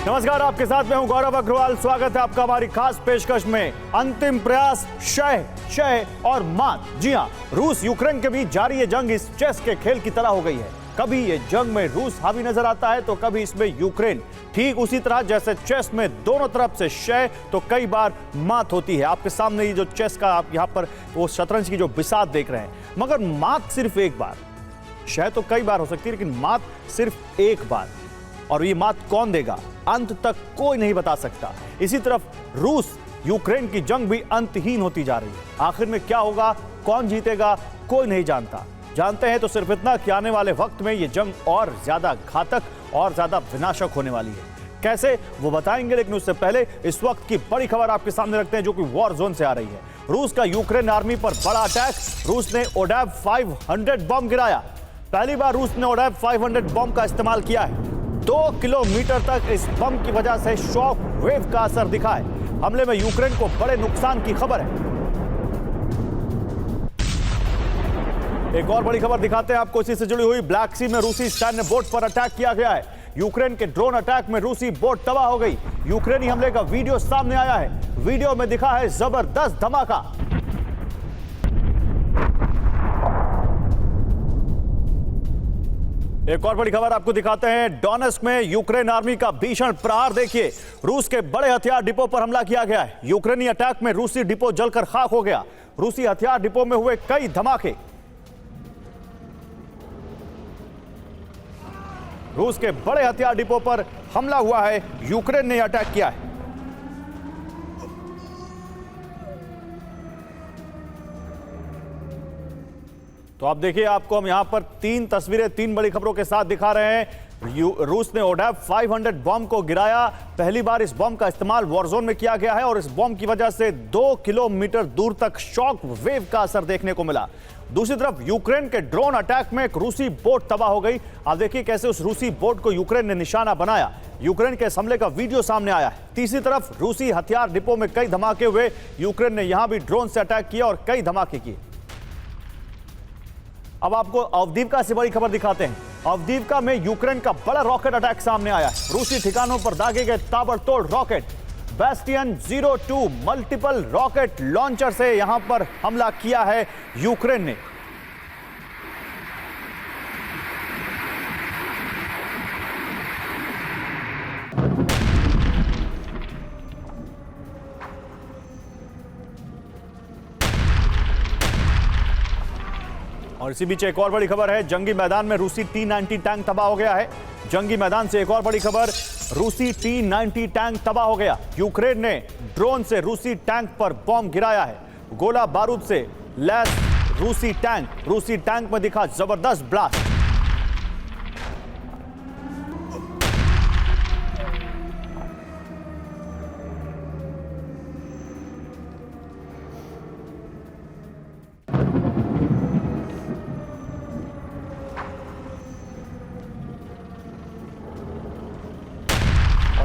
नमस्कार, आपके साथ मैं हूं गौरव अग्रवाल। स्वागत है आपका हमारी खास पेशकश में। अंतिम प्रयास, शय और मात। जी हां, रूस यूक्रेन के बीच जारी ये जंग इस चेस के खेल की तरह हो गई है। कभी ये जंग में रूस हावी नजर आता है तो कभी इसमें यूक्रेन। ठीक उसी तरह जैसे चेस में दोनों तरफ से शय तो कई बार मात होती है। आपके सामने ये जो चेस का आप यहां पर वो शतरंज की जो बिसात देख रहे हैं, मगर मात सिर्फ एक बार। शय तो कई बार हो सकती है लेकिन मात सिर्फ एक बार। और ये मात कौन देगा, अंत तक कोई नहीं बता सकता। इसी तरफ रूस यूक्रेन की जंग भी अंतहीन होती जा रही है। आखिर में क्या होगा, कौन जीतेगा, कोई नहीं जानता। जानते हैं तो सिर्फ इतना कि आने वाले वक्त में ये जंग और ज्यादा घातक और ज्यादा विनाशक होने वाली है। कैसे, वो बताएंगे, लेकिन उससे पहले इस वक्त की बड़ी खबर आपके सामने रखते हैं जो कि वॉर जोन से आ रही है। रूस का यूक्रेन आर्मी पर बड़ा अटैक। रूस ने ओडेव 500 बम गिराया। पहली बार रूस ने ओडेव 500 बम का इस्तेमाल किया है। 2 किलोमीटर तक इस बम की वजह से शॉक वेव का असर दिखा है। हमले में यूक्रेन को बड़े नुकसान की खबर है। एक और बड़ी खबर दिखाते हैं आपको, इसी से जुड़ी हुई। ब्लैक सी में रूसी सैन्य बोट पर अटैक किया गया है। यूक्रेन के ड्रोन अटैक में रूसी बोट तबाह हो गई। यूक्रेनी हमले का वीडियो सामने आया है। वीडियो में दिखा है जबरदस्त धमाका। एक और बड़ी खबर आपको दिखाते हैं। डोनेस्क में यूक्रेन आर्मी का भीषण प्रहार देखिए। रूस के बड़े हथियार डिपो पर हमला किया गया है। यूक्रेनी अटैक में रूसी डिपो जलकर खाक हो गया। रूसी हथियार डिपो में हुए कई धमाके। रूस के बड़े हथियार डिपो पर हमला हुआ है। यूक्रेन ने अटैक किया है। तो आप देखिए, आपको हम यहां पर 3 तस्वीरें 3 बड़ी खबरों के साथ दिखा रहे हैं। रूस ने ओडेव 500 बम को गिराया। पहली बार इस बम का इस्तेमाल वॉरजोन में किया गया है और इस बम की वजह से 2 किलोमीटर दूर तक शॉक वेव का असर देखने को मिला। दूसरी तरफ यूक्रेन के ड्रोन अटैक में एक रूसी बोट तबाह हो गई। आप देखिए कैसे उस रूसी बोट को यूक्रेन ने निशाना बनाया। यूक्रेन के हमले का वीडियो सामने आया है। तीसरी तरफ रूसी हथियार डिपो में कई धमाके हुए। यूक्रेन ने यहां भी ड्रोन से अटैक किया और कई धमाके किए। अब आपको अवदीवका से बड़ी खबर दिखाते हैं। अवदीवका में यूक्रेन का बड़ा रॉकेट अटैक सामने आया है। रूसी ठिकानों पर दागे गए ताबड़तोड़ rocket. Bastion 02 multiple rocket launcher से यहां पर हमला किया है यूक्रेन ने। और इसी बीच एक और बड़ी खबर है। जंगी मैदान में रूसी T-90 टैंक तबाह हो गया है। जंगी मैदान से एक और बड़ी खबर, रूसी T-90 टैंक तबाह हो गया। यूक्रेन ने ड्रोन से रूसी टैंक पर बम गिराया है। गोला बारूद से लैस रूसी टैंक में दिखा जबरदस्त ब्लास्ट।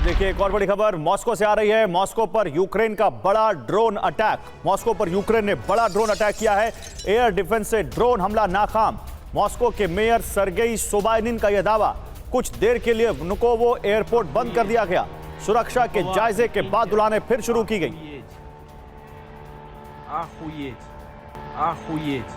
देखिए, एक और बड़ी खबर मॉस्को से आ रही है। मॉस्को पर यूक्रेन का बड़ा ड्रोन अटैक। मॉस्को पर यूक्रेन ने बड़ा ड्रोन अटैक किया है। एयर डिफेंस से ड्रोन हमला नाकाम। मॉस्को के मेयर सर्गेई सोबाइनिन का यह दावा। कुछ देर के लिए वनुकोवो एयरपोर्ट बंद कर दिया गया। सुरक्षा के जायजे के बाद उड़ानें फिर शुरू की गई।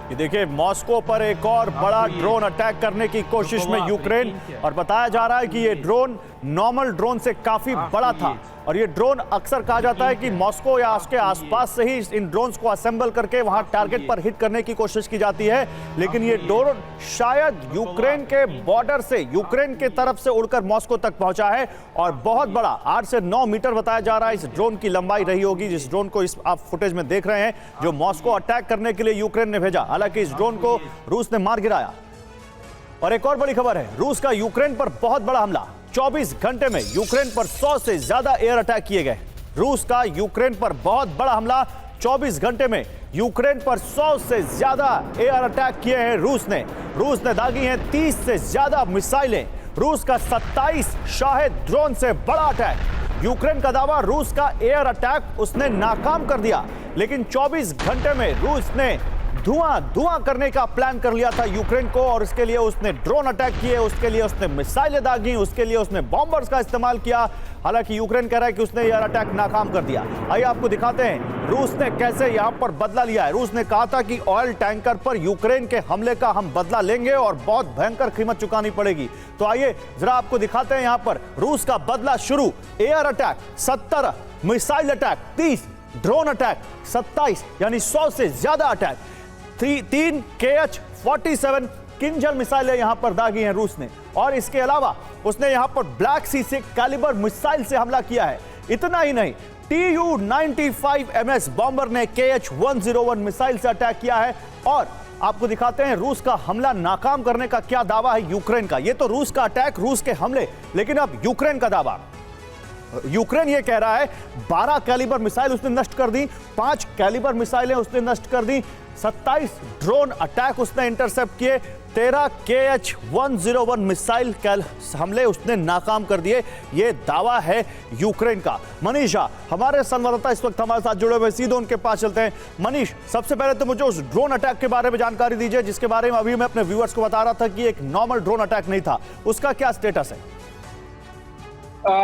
ये देखिए, मॉस्को पर एक और बड़ा ड्रोन अटैक करने की कोशिश में यूक्रेन। और बताया जा रहा है कि ये ड्रोन नॉर्मल ड्रोन से काफी बड़ा था। और ये ड्रोन अक्सर कहा जाता है कि मॉस्को या उसके आसपास से ही इन ड्रोन्स को असेंबल करके वहां टारगेट पर हिट करने की कोशिश की जाती है। लेकिन ये ड्रोन शायद यूक्रेन के बॉर्डर से, यूक्रेन के तरफ से उड़कर मॉस्को तक पहुंचा है। और बहुत बड़ा 8 से 9 मीटर बताया जा रहा है इस ड्रोन की लंबाई रही होगी, जिस ड्रोन को इस आप फुटेज में देख रहे हैं, जो मॉस्को अटैक करने के लिए यूक्रेन ने भेजा। हालांकि इस ड्रोन को रूस ने मार गिराया। और एक और बड़ी खबर है, रूस का यूक्रेन पर बहुत बड़ा हमला। 24 घंटे में यूक्रेन पर 100 से ज्यादा एयर अटैक किए गए। रूस का यूक्रेन पर बहुत बड़ा हमला। 24 घंटे में यूक्रेन पर 100 से ज्यादा एयर अटैक किए हैं रूस ने दागी हैं 30 से ज्यादा मिसाइलें। रूस का 27 शाहेद ड्रोन से बड़ा अटैक। यूक्रेन का दावा, रूस का एयर अटैक उसने नाकाम कर दिया। लेकिन 24 घंटे में रूस ने धुआं धुआं करने का प्लान कर लिया था यूक्रेन को, और इसके लिए उसने ड्रोन अटैक किए, उसके लिए उसने मिसाइलें दागी, उसके लिए उसने बॉम्बर्स का इस्तेमाल किया। हालांकि यूक्रेन कह रहा है कि उसने यह अटैक नाकाम कर दिया। आइए आपको दिखाते हैं रूस ने कैसे यहां पर बदला लिया है। रूस ने कहा था कि ऑयल टैंकर पर यूक्रेन के हमले का हम बदला लेंगे और बहुत भयंकर कीमत चुकानी पड़ेगी। तो आइए जरा आपको दिखाते हैं यहां पर रूस का बदला शुरू। Air attack 17, missile attack 30, drone attack 27, यानी 100 से ज्यादा अटैक। 3 KH-47 किंजल मिसाइलें यहां पर दागी हैं रूस ने, और इसके अलावा उसने यहां पर ब्लैक सी से कैलिबर मिसाइल से हमला किया है। इतना ही नहीं, Tu-95MS बॉम्बर ने KH-101 मिसाइल से अटैक किया है। और आपको दिखाते हैं रूस का हमला नाकाम करने का क्या दावा है यूक्रेन का। यह तो रूस का अटैक, रूस के हमले, लेकिन अब यूक्रेन का दावा। यूक्रेन यह कह रहा है 12 कैलिबर मिसाइल उसने नष्ट कर दी, 5 कैलिबर मिसाइलें उसने नष्ट कर दी, 27 ड्रोन अटैक उसने इंटरसेप्ट किए, 13 KH-101 मिसाइल हमले उसने नाकाम कर दिए। यह दावा है यूक्रेन का। मनीषा, हमारे संवाददाता इस वक्त हमारे साथ जुड़े हुए, सीधे उनके पास चलते हैं। मनीष, सबसे पहले तो मुझे उस ड्रोन अटैक के बारे में जानकारी दीजिए, जिसके बारे में अभी मैं अपने व्यूअर्स को बता रहा था कि एक नॉर्मल ड्रोन अटैक नहीं था। उसका क्या स्टेटस है?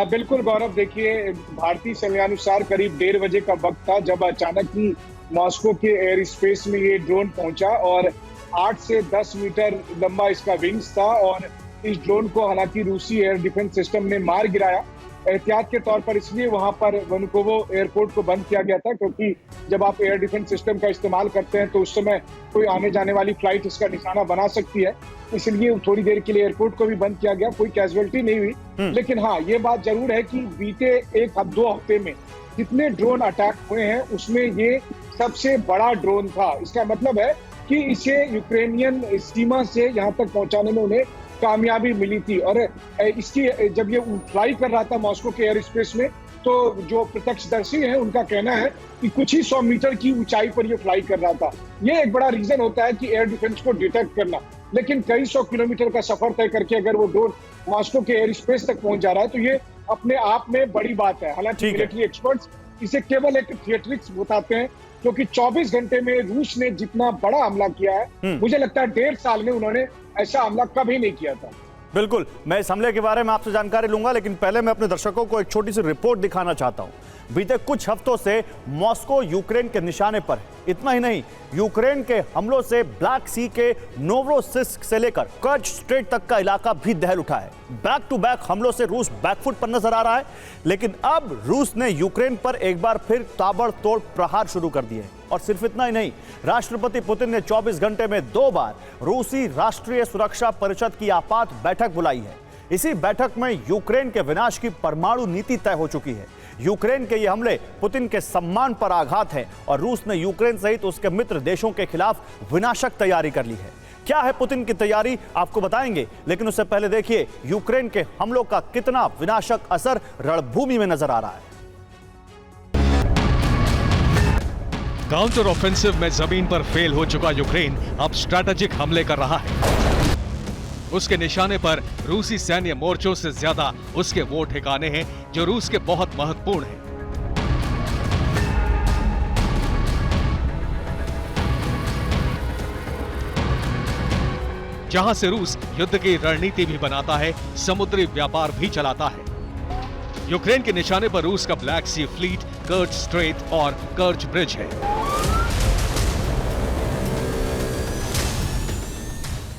बिल्कुल गौरव, देखिए भारतीय समयानुसार करीब 1:30 बजे का वक्त था जब अचानक ही मॉस्को के एयर स्पेस में ये ड्रोन पहुंचा, और 8 से 10 मीटर लंबा इसका विंग्स था। और इस ड्रोन को हालांकि रूसी एयर डिफेंस सिस्टम ने मार गिराया एहतियात के तौर पर। इसलिए वहां पर वनुकोवो एयरपोर्ट को बंद किया गया था, क्योंकि जब आप एयर डिफेंस सिस्टम का इस्तेमाल करते हैं तो उस समय कोई आने जाने वाली फ्लाइट इसका निशाना बना सकती है। इसलिए थोड़ी देर के लिए एयरपोर्ट को भी बंद किया गया। कोई कैजुअलिटी नहीं हुई, लेकिन हाँ, ये बात जरूर है कि बीते 1-2 हफ्ते में जितने ड्रोन अटैक हुए हैं उसमें ये सबसे बड़ा ड्रोन था। इसका मतलब है कि इसे यूक्रेनियन सीमा से यहाँ तक पहुंचाने में उन्हें कामयाबी मिली थी। और इसकी जब ये फ्लाई कर रहा था मॉस्को के एयर स्पेस में, तो जो प्रत्यक्षदर्शी हैं उनका कहना है कि कुछ ही 100 मीटर की ऊंचाई पर ये फ्लाई कर रहा था। ये एक बड़ा रीजन होता है कि एयर डिफेंस को डिटेक्ट करना, लेकिन कई 100 किलोमीटर का सफर तय करके अगर वो ड्रोन मॉस्को के एयर स्पेस तक पहुंच जा रहा है तो ये अपने आप में बड़ी बात है। हालांकि मिलिट्री एक्सपर्ट्स इसे केवल एक थिएट्रिक्स बताते हैं, क्योंकि 24 घंटे में रूस ने जितना बड़ा हमला किया है, मुझे लगता है 1.5 साल में उन्होंने ऐसा हमला कभी नहीं किया था। बिल्कुल, मैं इस हमले के बारे में आपसे जानकारी लूंगा, लेकिन पहले मैं अपने दर्शकों को एक छोटी सी रिपोर्ट दिखाना चाहता हूं। बीते कुछ हफ्तों से मॉस्को यूक्रेन के निशाने पर है। इतना ही नहीं, यूक्रेन के हमलों से ब्लैक सी के नोवरोसिस्क से लेकर कर्च स्ट्रेट तक का इलाका भी दहल उठा है। बैक टू बैक हमलों से रूस बैकफुट पर नजर आ रहा है, लेकिन अब रूस ने यूक्रेन पर एक बार फिर ताबड़तोड़ प्रहार शुरू कर दिए। और सिर्फ इतना ही नहीं, राष्ट्रपति पुतिन ने 24 घंटे में 2 बार रूसी राष्ट्रीय सुरक्षा परिषद की आपात बैठक बुलाई है। इसी बैठक में यूक्रेन के विनाश की परमाणु नीति तय हो चुकी है। यूक्रेन के ये हमले पुतिन के सम्मान पर आघात है, और रूस ने यूक्रेन सहित उसके मित्र देशों के खिलाफ विनाशक तैयारी कर ली है। क्या है पुतिन की तैयारी, आपको बताएंगे, लेकिन उससे पहले देखिए यूक्रेन के हमलों का कितना विनाशक असर रणभूमि में नजर आ रहा है। काउंटर ऑफेंसिव में जमीन पर फेल हो चुका यूक्रेन अब स्ट्रैटेजिक हमले कर रहा है। उसके निशाने पर रूसी सैन्य मोर्चों से ज्यादा उसके वो ठिकाने हैं जो रूस के बहुत महत्वपूर्ण हैं। जहां से रूस युद्ध की रणनीति भी बनाता है, समुद्री व्यापार भी चलाता है। यूक्रेन के निशाने पर रूस का ब्लैक सी फ्लीट, कर्च स्ट्रेट और कर्च ब्रिज है।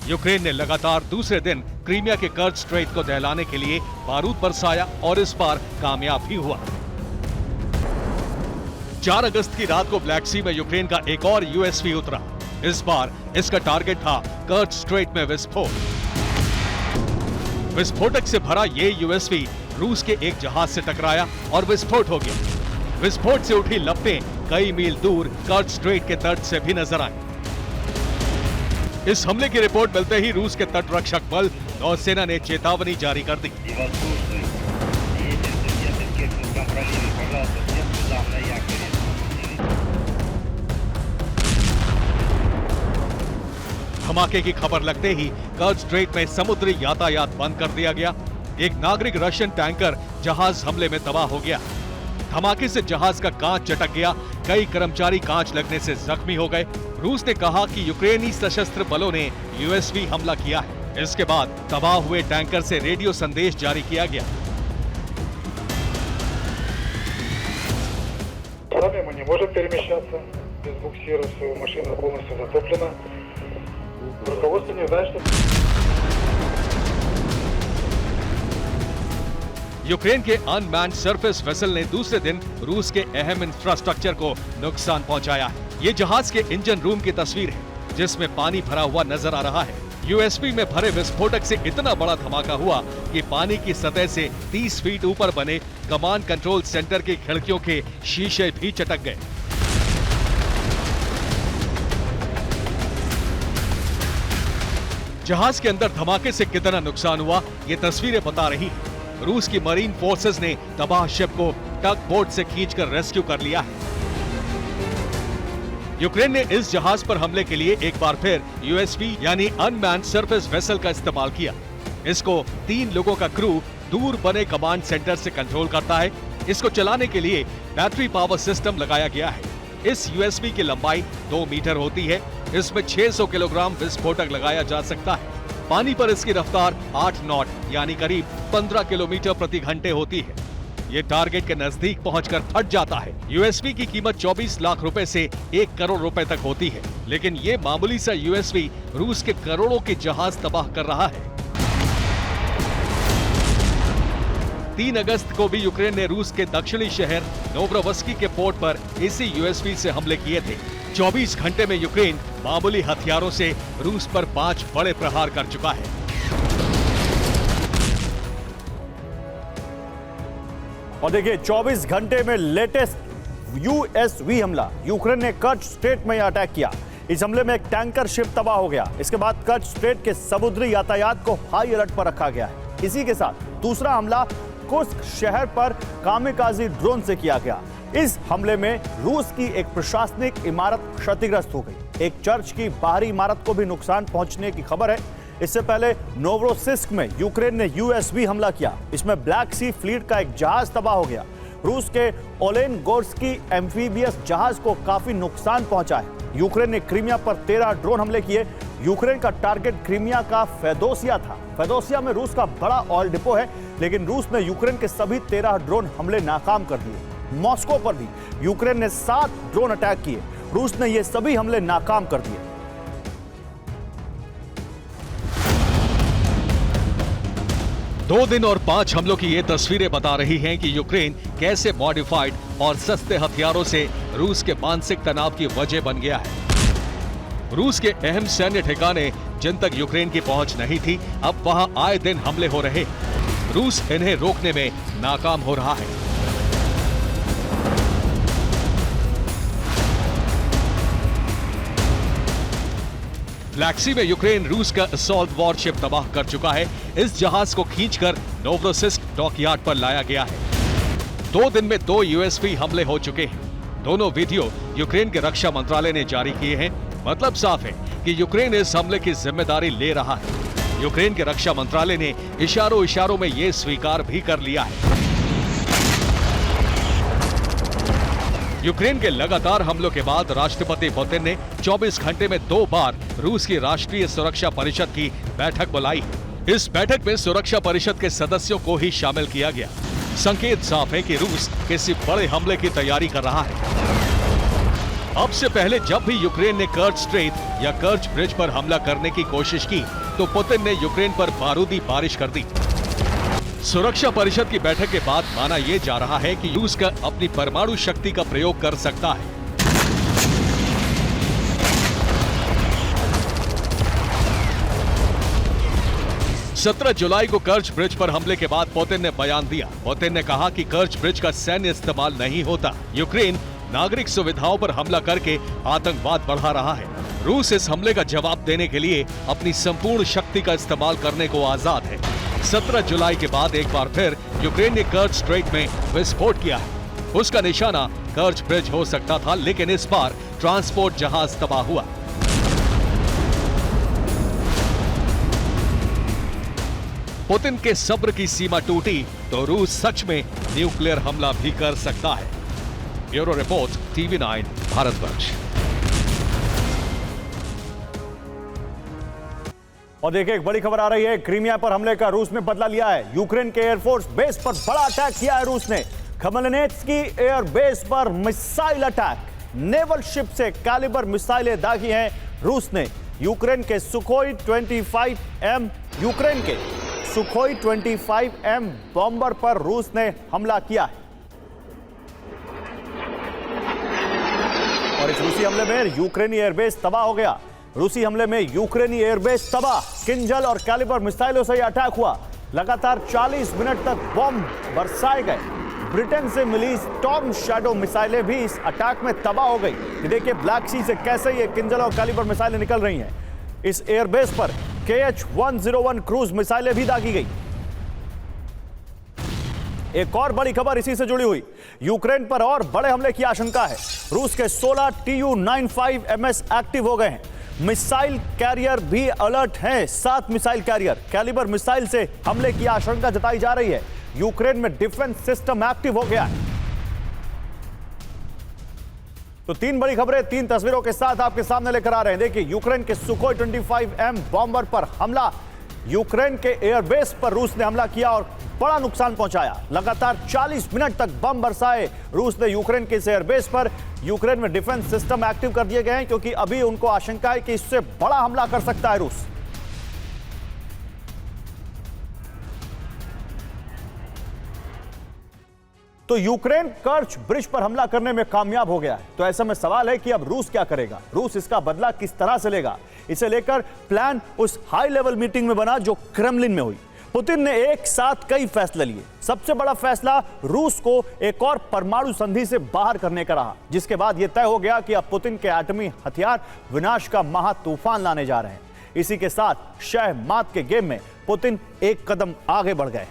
यूक्रेन ने लगातार दूसरे दिन क्रीमिया के कर्च स्ट्रेट को दहलाने के लिए बारूद बरसाया, और इस बार कामयाब भी हुआ। 4 अगस्त की रात को ब्लैक सी में यूक्रेन का एक और यूएसवी उतरा। इस बार इसका टारगेट था कर्च स्ट्रेट में विस्फोट। विस्फोटक से भरा ये यूएसवी रूस के एक जहाज से टकराया और विस्फोट हो गया। विस्फोट से उठी लपटें कई मील दूर कर्च स्ट्रेट के तट से भी नजर आई। इस हमले की रिपोर्ट मिलते ही रूस के तटरक्षक बल नौसेना ने चेतावनी जारी कर दी। धमाके की खबर लगते ही कर्च स्ट्रेट में समुद्री यातायात बंद कर दिया गया। एक नागरिक रशियन टैंकर जहाज हमले में तबाह हो गया। धमाके से जहाज का कांच चटक गया, कई कर्मचारी कांच लगने से जख्मी हो गए। रूस ने कहा कि यूक्रेनी सशस्त्र बलों ने यूएसवी हमला किया है। इसके बाद तबाह हुए टैंकर से रेडियो संदेश जारी किया गया। Мы не можем перемещаться без буксира, машина полностью затоплена. Руководство не знает, что... यूक्रेन के अनमैन्ड सरफेस वेसल ने दूसरे दिन रूस के अहम इंफ्रास्ट्रक्चर को नुकसान पहुंचाया है। ये जहाज के इंजन रूम की तस्वीर है, जिसमें पानी भरा हुआ नजर आ रहा है। यूएसवी में भरे विस्फोटक से इतना बड़ा धमाका हुआ कि पानी की सतह से 30 फीट ऊपर बने कमांड कंट्रोल सेंटर की खिड़कियों के शीशे भी चटक गए। जहाज के अंदर धमाके से कितना नुकसान हुआ, ये तस्वीरें बता रही हैं। रूस की मरीन फोर्सेस ने तबाह शिप को टग बोट से खींचकर रेस्क्यू कर लिया है। यूक्रेन ने इस जहाज पर हमले के लिए एक बार फिर यूएसवी यानी अनमैन्ड सरफेस वेसल का इस्तेमाल किया। इसको 3 लोगों का क्रू दूर बने कमांड सेंटर से कंट्रोल करता है। इसको चलाने के लिए बैटरी पावर सिस्टम लगाया गया है। इस यूएसवी की लंबाई 2 मीटर होती है। इसमें 600 किलोग्राम विस्फोटक लगाया जा सकता है। पानी पर इसकी रफ्तार 8 नॉट यानी करीब 15 किलोमीटर प्रति घंटे होती है। ये टारगेट के नजदीक पहुंचकर फट जाता है। यूएसवी की कीमत 24 लाख रुपए से 1 करोड़ रुपए तक होती है, लेकिन ये मामूली सा यूएसवी रूस के करोड़ों के जहाज तबाह कर रहा है। 3 अगस्त को भी यूक्रेन ने रूस के दक्षिणी शहर नोवरोवस्की के पोर्ट पर इसी यूएसवी से हमले किए थे। 24 घंटे में यूक्रेन मामूली हथियारों से रूस पर 5 बड़े प्रहार कर चुका है। और देखिए 24 घंटे में लेटेस्ट यूएसवी हमला, यूक्रेन ने कर्च स्ट्रेट में अटैक किया। इस हमले में एक टैंकर शिप तबाह हो गया। इसके बाद कर्च स्ट्रेट के समुद्री यातायात को हाई अलर्ट पर रखा गया है। इसी के साथ दूसरा हमला कुर्स्क शहर पर कामिकाजी ड्रोन से किया गया। इस हमले में रूस की एक प्रशासनिक इमारत क्षतिग्रस्त हो गई। एक चर्च की बाहरी इमारत को भी नुकसान पहुंचने की खबर है। इससे पहले नोवरोसिस्क में यूक्रेन ने यूएसवी हमला किया। इसमें ब्लैक सी फ्लीट का एक जहाज तबाह हो गया। रूस के ओलेनगोर्स्की एम्फीबियस जहाज को काफी नुकसान पहुंचा है। यूक्रेन ने क्रीमिया पर 13 ड्रोन हमले किए। यूक्रेन का टारगेट क्रीमिया का फेदोसिया था। फेदोसिया में रूस का बड़ा ऑयल डिपो है, लेकिन रूस ने यूक्रेन के सभी 13 ड्रोन हमले नाकाम कर दिए। मॉस्को पर भी यूक्रेन ने 7 ड्रोन अटैक किए। रूस ने ये सभी हमले नाकाम कर दिए। दो दिन और 5 हमलों की ये तस्वीरें बता रही हैं कि यूक्रेन कैसे मॉडिफाइड और सस्ते हथियारों से रूस के मानसिक तनाव की वजह बन गया है। रूस के अहम सैन्य ठिकाने जिन तक यूक्रेन की पहुंच नहीं थी, अब वहां आए दिन हमले हो रहे। रूस इन्हें रोकने में नाकाम हो रहा है। ब्लैक सी में यूक्रेन रूस का असॉल्ट वॉरशिप तबाह कर चुका है। इस जहाज को खींचकर नोवरोसिस्क डॉकयार्ड पर लाया गया है। 2 दिन में 2 यूएसवी हमले हो चुके हैं। दोनों वीडियो यूक्रेन के रक्षा मंत्रालय ने जारी किए हैं। मतलब साफ है कि यूक्रेन इस हमले की जिम्मेदारी ले रहा है। यूक्रेन के रक्षा मंत्रालय ने इशारों में यह स्वीकार भी कर लिया है। यूक्रेन के लगातार हमलों के बाद राष्ट्रपति पुतिन ने 24 घंटे में 2 बार रूस की राष्ट्रीय सुरक्षा परिषद की बैठक बुलाई। इस बैठक में सुरक्षा परिषद के सदस्यों को ही शामिल किया गया। संकेत साफ है कि रूस किसी बड़े हमले की तैयारी कर रहा है। अब से पहले जब भी यूक्रेन ने कर्च स्ट्रेट या कर्च ब्रिज पर हमला करने की कोशिश की, तो पुतिन ने यूक्रेन पर बारूदी बारिश कर दी। सुरक्षा परिषद की बैठक के बाद माना यह जा रहा है कि रूस का अपनी परमाणु शक्ति का प्रयोग कर सकता है। सत्रह जुलाई को कर्च ब्रिज पर हमले के बाद पुतिन ने बयान दिया। पुतिन ने कहा कि कर्च ब्रिज का सैन्य इस्तेमाल नहीं होता। यूक्रेन नागरिक सुविधाओं पर हमला करके आतंकवाद बढ़ा रहा है। रूस इस हमले का जवाब देने के लिए अपनी संपूर्ण शक्ति का इस्तेमाल करने को आजाद है। 17 जुलाई के बाद एक बार फिर यूक्रेन ने कर्च स्ट्रेट में विस्फोट किया है। उसका निशाना कर्च ब्रिज हो सकता था, लेकिन इस बार ट्रांसपोर्ट जहाज तबाह हुआ। पुतिन के सब्र की सीमा टूटी तो रूस सच में न्यूक्लियर हमला भी कर सकता है। Bureau report, TV9 Bharatvarsh. और देखिए एक बड़ी खबर आ रही है, क्रीमिया पर हमले का रूस ने बदला लिया है। यूक्रेन के एयरफोर्स बेस पर बड़ा अटैक किया है रूस ने। खमेलनित्स्की एयर बेस पर मिसाइल अटैक, नेवल शिप से कैलिबर मिसाइलें दागी हैं रूस ने। यूक्रेन के सुखोई 25M बॉम्बर पर रूस ने हमला किया है। और इस रूसी हमले में यूक्रेनी एयरबेस तबाह हो गया। रूसी हमले में यूक्रेनी एयरबेस तबाह, किंजल और कैलिबर मिसाइलों से यह अटैक हुआ। लगातार 40 मिनट तक बॉम्ब बरसाए गए। ब्रिटेन से मिली स्टॉर्म शैडो मिसाइलें भी इस अटैक में तबाह हो गई। ये देखिए ब्लैक सी से कैसे ये किंजल और कैलिबर मिसाइलें निकल रही हैं। इस एयरबेस पर KH-101 क्रूज मिसाइलें भी दागी गई। एक और बड़ी खबर इसी से जुड़ी हुई, यूक्रेन पर और बड़े हमले की आशंका है। रूस के 16 Tu-95MS एक्टिव हो गए हैं। मिसाइल कैरियर भी अलर्ट हैं। 7 मिसाइल कैरियर कैलिबर मिसाइल से हमले की आशंका जताई जा रही है। यूक्रेन में डिफेंस सिस्टम एक्टिव हो गया है। तो 3 बड़ी खबरें 3 तस्वीरों के साथ आपके सामने लेकर आ रहे हैं। देखिए यूक्रेन के सुखोई 25M बॉम्बर पर हमला, यूक्रेन के एयरबेस पर रूस ने हमला किया और बड़ा नुकसान पहुंचाया। लगातार 40 मिनट तक बम बरसाए रूस ने यूक्रेन के इस एयरबेस पर। यूक्रेन में डिफेंस सिस्टम एक्टिव कर दिए गए हैं क्योंकि अभी उनको आशंका है कि इससे बड़ा हमला कर सकता है रूस। तो यूक्रेन कर्च ब्रिज पर हमला करने में कामयाब हो गया है। तो ऐसे में सवाल है कि अब रूस क्या करेगा, रूस इसका बदला किस तरह से लेगा। इसे लेकर प्लान उस हाई लेवल मीटिंग में बना जो क्रेमलिन में हुई। पुतिन ने एक साथ कई फैसले लिए। सबसे बड़ा फैसला रूस को एक और परमाणु संधि से बाहर करने का रहा, जिसके बाद यह तय हो गया कि अब पुतिन के एटमी हथियार विनाश का महा तूफान लाने जा रहे हैं। इसी के साथ शह मात के गेम में पुतिन एक कदम आगे बढ़ गए।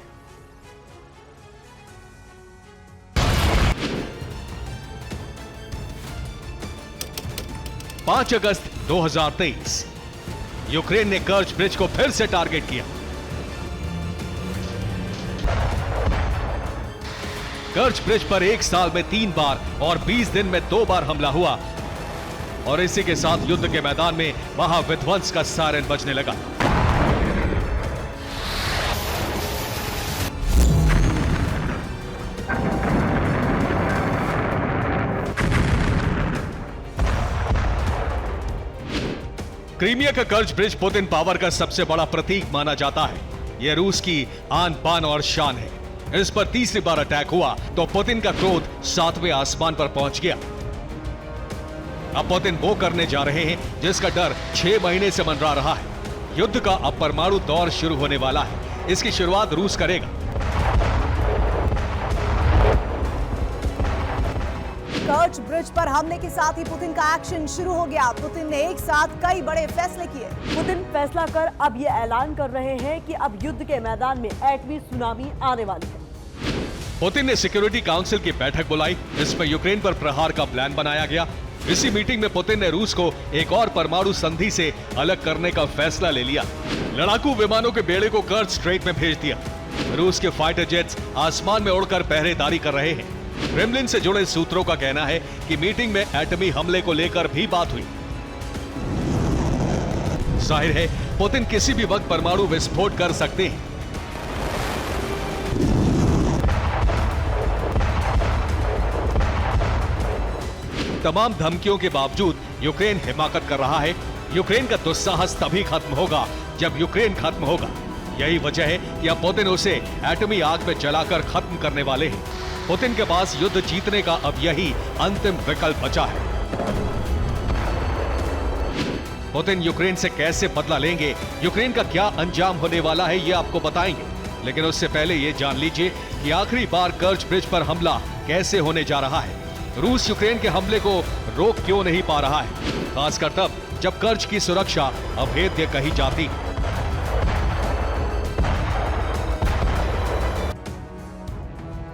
पांच अगस्त 2023 यूक्रेन ने कर्च ब्रिज को फिर से टारगेट किया। कर्च ब्रिज पर एक साल में 3 बार और 20 दिन में 2 बार हमला हुआ और इसी के साथ युद्ध के मैदान में महाविध्वंस का सायरन बजने लगा। क्रीमिया का कर्च ब्रिज पुतिन पावर का सबसे बड़ा प्रतीक माना जाता है। यह रूस की आन बान और शान है। इस पर तीसरी बार अटैक हुआ तो पुतिन का क्रोध 7वें आसमान पर पहुंच गया। अब पुतिन वो करने जा रहे हैं जिसका डर 6 महीने से मंडरा रहा है। युद्ध का अब परमाणु दौर शुरू होने वाला है। इसकी शुरुआत रूस करेगा। कर्च ब्रिज पर हमले के साथ ही पुतिन का एक्शन शुरू हो गया। पुतिन ने एक साथ कई बड़े फैसले किए। पुतिन फैसला कर अब ये ऐलान कर रहे हैं कि अब युद्ध के मैदान में एटमी सुनामी आने वाली है। पुतिन ने सिक्योरिटी काउंसिल की बैठक बुलाई। इसमें यूक्रेन पर प्रहार का प्लान बनाया गया। इसी मीटिंग में पुतिन ने रूस को एक और परमाणु संधि से अलग करने का फैसला ले लिया। लड़ाकू विमानों के बेड़े को कर्च स्ट्रेट में भेज दिया। रूस के फाइटर जेट्स आसमान में उड़कर पहरेदारी कर रहे हैं। क्रेमलिन से जुड़े सूत्रों का कहना है कि मीटिंग में एटमी हमले को लेकर भी बात हुई। जाहिर है पुतिन किसी भी वक्त परमाणु विस्फोट कर सकते हैं। तमाम धमकियों के बावजूद यूक्रेन हिमाकत कर रहा है। यूक्रेन का दुस्साहस तभी खत्म होगा जब यूक्रेन खत्म होगा। यही वजह है कि अब पुतिन उसे एटमी आग में जलाकर खत्म करने वाले हैं। पुतिन के पास युद्ध जीतने का अब यही अंतिम विकल्प बचा है। पुतिन यूक्रेन से कैसे बदला लेंगे, यूक्रेन का क्या अंजाम होने वाला है, ये आपको बताएंगे। लेकिन उससे पहले ये जान लीजिए कि आखिरी बार कर्च ब्रिज पर हमला कैसे होने जा रहा है। रूस यूक्रेन के हमले को रोक क्यों नहीं पा रहा है, खासकर तब जब कर्च की सुरक्षा अभेद्य कही जाती है।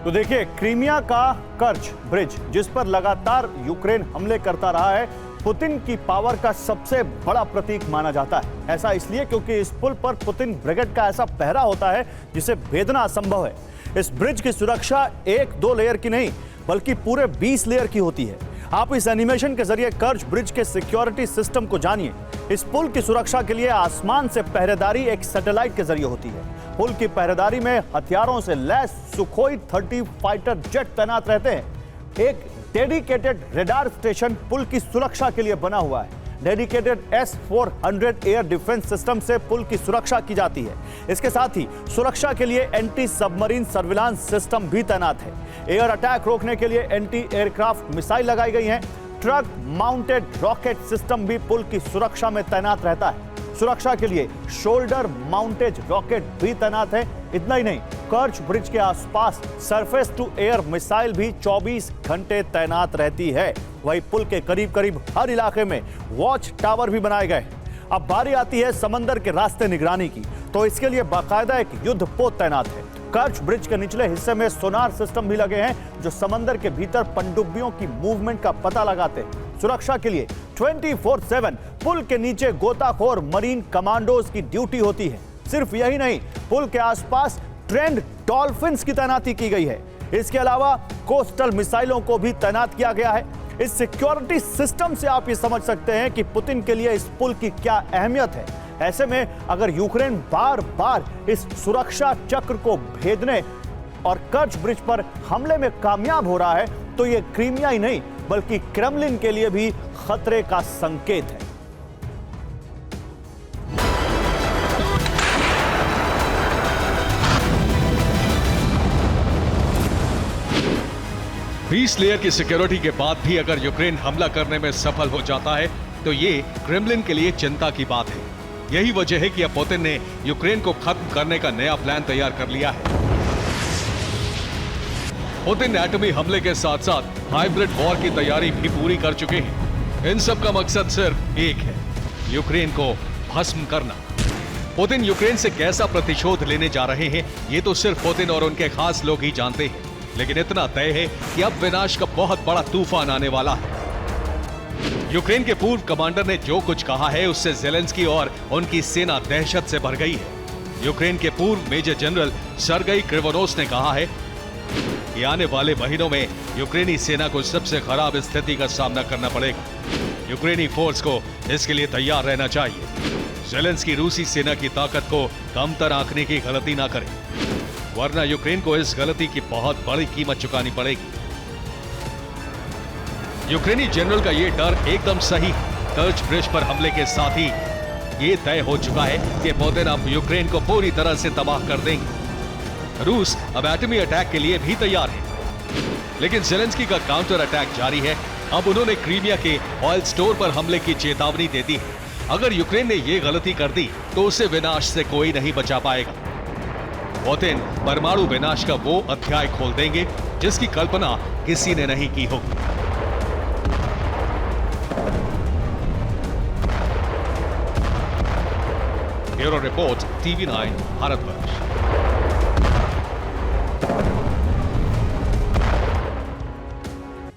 तो देखिए क्रीमिया का कर्च ब्रिज, जिस पर लगातार यूक्रेन हमले करता रहा है, पुतिन की पावर का सबसे बड़ा प्रतीक माना जाता है। ऐसा इसलिए क्योंकि इस पुल पर पुतिन ब्रिगेड का ऐसा पहरा होता है जिसे भेदना असंभव है। इस ब्रिज की सुरक्षा 1-2 लेयर की नहीं बल्कि पूरे 20 लेयर की होती है। आप इस एनिमेशन के जरिए कर्च ब्रिज के सिक्योरिटी सिस्टम को जानिए। इस पुल की सुरक्षा के लिए आसमान से पहरेदारी एक सैटेलाइट के जरिए होती है। पुल की पहरेदारी में हथियारों से लैस सुखोई 30 फाइटर जेट तैनात रहते हैं। एक डेडिकेटेड रडार स्टेशन पुल की सुरक्षा के लिए बना हुआ है। Dedicated S-400 air defence system से पुल की सुरक्षा की जाती है। इसके साथ ही सुरक्षा के लिए एंटी सबमरीन सर्विलांस सिस्टम भी तैनात है। एयर अटैक रोकने के लिए एंटी एयरक्राफ्ट मिसाइल लगाई गई हैं। ट्रक माउंटेड रॉकेट सिस्टम भी पुल की सुरक्षा में तैनात रहता है। सुरक्षा के लिए शोल्डर माउंटेड रॉकेट भी तैनात है। इतना ही नहीं, कर्च ब्रिज के आसपास सरफेस टू एयर मिसाइल भी 24 घंटे तैनात रहती है। वही पुल के करीब करीब हर इलाके में वॉच टावर भी बनाए गए। अब बारी आती है समंदर के रास्ते निगरानी की, तो इसके लिए बाकायदा एक युद्धपोत तैनात है। कर्च ब्रिज के निचले हिस्से में सोनार सिस्टम भी लगे हैं जो समंदर के भीतर पनडुब्बियों की मूवमेंट का पता लगाते हैं। सुरक्षा के लिए 24/7 पुल के नीचे गोताखोर मरीन कमांडोज की ड्यूटी होती है। सिर्फ यही नहीं, पुल के आसपास ट्रेंड डॉल्फिन्स की तैनाती की गई है। इसके अलावा कोस्टल मिसाइलों को भी तैनात किया गया है। इस सिक्योरिटी सिस्टम से आप ये समझ सकते हैं कि पुतिन के लिए इस पुल की क्या अहमियत है। ऐसे में अगर यूक्रेन बार बार इस सुरक्षा चक्र को भेदने और कर्च ब्रिज पर हमले में कामयाब हो रहा है, तो ये क्रीमिया ही नहीं बल्कि क्रेमलिन के लिए भी खतरे का संकेत है। बीस लेयर की सिक्योरिटी के बाद भी अगर यूक्रेन हमला करने में सफल हो जाता है तो ये क्रेमलिन के लिए चिंता की बात है। यही वजह है कि अब पुतिन ने यूक्रेन को खत्म करने का नया प्लान तैयार कर लिया है। पुतिन एटमी हमले के साथ साथ हाइब्रिड वॉर की तैयारी भी पूरी कर चुके हैं। इन सब का मकसद सिर्फ एक है, यूक्रेन को भस्म करना। पुतिन यूक्रेन से कैसा प्रतिशोध लेने जा रहे हैं, ये तो सिर्फ पुतिन और उनके खास लोग ही जानते हैं। लेकिन इतना तय है कि अब विनाश का बहुत बड़ा तूफान आने वाला है। यूक्रेन के पूर्व कमांडर ने जो कुछ कहा है उससे ज़ेलेंस्की और उनकी सेना दहशत से भर गई है। यूक्रेन के पूर्व मेजर जनरल सर्गेई क्रिवोनोस ने कहा है कि आने वाले महीनों में यूक्रेनी सेना को सबसे खराब स्थिति का सामना करना पड़ेगा। यूक्रेनी फोर्स को इसके लिए तैयार रहना चाहिए। ज़ेलेंस्की रूसी सेना की ताकत को कमतर आंकने की गलती ना करें, वरना यूक्रेन को इस गलती की बहुत बड़ी कीमत चुकानी पड़ेगी। यूक्रेनी जनरल का यह डर एकदम सही। कर्च ब्रिज पर हमले के साथ ही यह तय हो चुका है कि पुतिन अब यूक्रेन को पूरी तरह से तबाह कर देंगे। रूस अब एटमी अटैक के लिए भी तैयार है, लेकिन ज़ेलेंस्की का काउंटर अटैक जारी है। अब उन्होंने क्रीमिया के ऑयल स्टोर पर हमले की चेतावनी दे दी है। अगर यूक्रेन ने यह गलती कर दी तो उसे विनाश से कोई नहीं बचा पाएगा। पुतिन परमाणु विनाश का वो अध्याय खोल देंगे जिसकी कल्पना किसी ने नहीं की होगी। Bureau report, TV9 Bharatvarsh.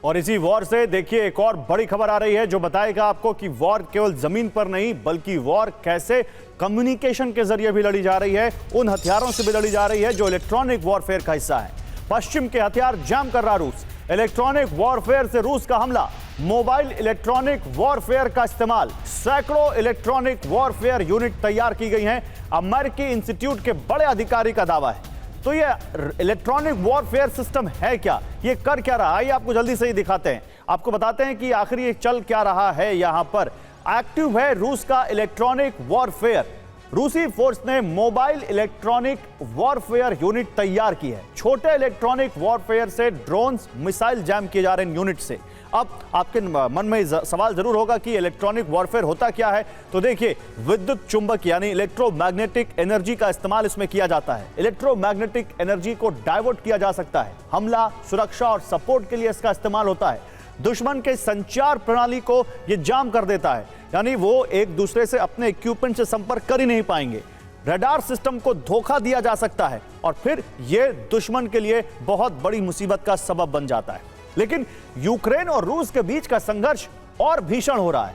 और इसी वॉर से देखिए एक और बड़ी खबर आ रही है जो बताएगा आपको कि वॉर केवल जमीन पर नहीं बल्कि वॉर कैसे कम्युनिकेशन के जरिए भी लड़ी जा रही है, उन हथियारों से भी लड़ी जा रही है जो इलेक्ट्रॉनिक वॉरफेयर का हिस्सा है। पश्चिम के हथियार जैम कर रहा रूस, इलेक्ट्रॉनिक वॉरफेयर से रूस का हमला, मोबाइल इलेक्ट्रॉनिक वॉरफेयर का इस्तेमाल, सैकड़ों इलेक्ट्रॉनिक वॉरफेयर यूनिट तैयार की गई हैं। अमेरिकी इंस्टीट्यूट के बड़े अधिकारी का दावा है। तो ये इलेक्ट्रॉनिक वॉरफेयर सिस्टम है क्या, ये कर क्या रहा है, ये आपको जल्दी से ही दिखाते हैं। आपको बताते हैं कि आखिर ये चल क्या रहा है। यहां पर एक्टिव है रूस का इलेक्ट्रॉनिक वॉरफेयर। रूसी फोर्स ने मोबाइल इलेक्ट्रॉनिक वॉरफेयर यूनिट तैयार की है। छोटे इलेक्ट्रॉनिक वॉरफेयर से ड्रोन्स, मिसाइल जैम किए जा रहे हैं यूनिट से। अब आपके मन में सवाल जरूर होगा कि इलेक्ट्रॉनिक वॉरफेयर होता क्या है। तो देखिए, विद्युत चुंबक यानी इलेक्ट्रोमैग्नेटिक एनर्जी का इस्तेमाल इसमें किया जाता है। इलेक्ट्रोमैग्नेटिक एनर्जी को डाइवर्ट किया जा सकता है। हमला, सुरक्षा और सपोर्ट के लिए इसका इस्तेमाल होता है। दुश्मन के संचार प्रणाली को यह जाम कर देता है, यानी वो एक दूसरे से अपने इक्विपमेंट से संपर्क कर ही नहीं पाएंगे। रडार सिस्टम को धोखा दिया जा सकता है और फिर यह दुश्मन के लिए बहुत बड़ी मुसीबत का सबब बन जाता है। लेकिन यूक्रेन और रूस के बीच का संघर्ष और भीषण हो रहा है।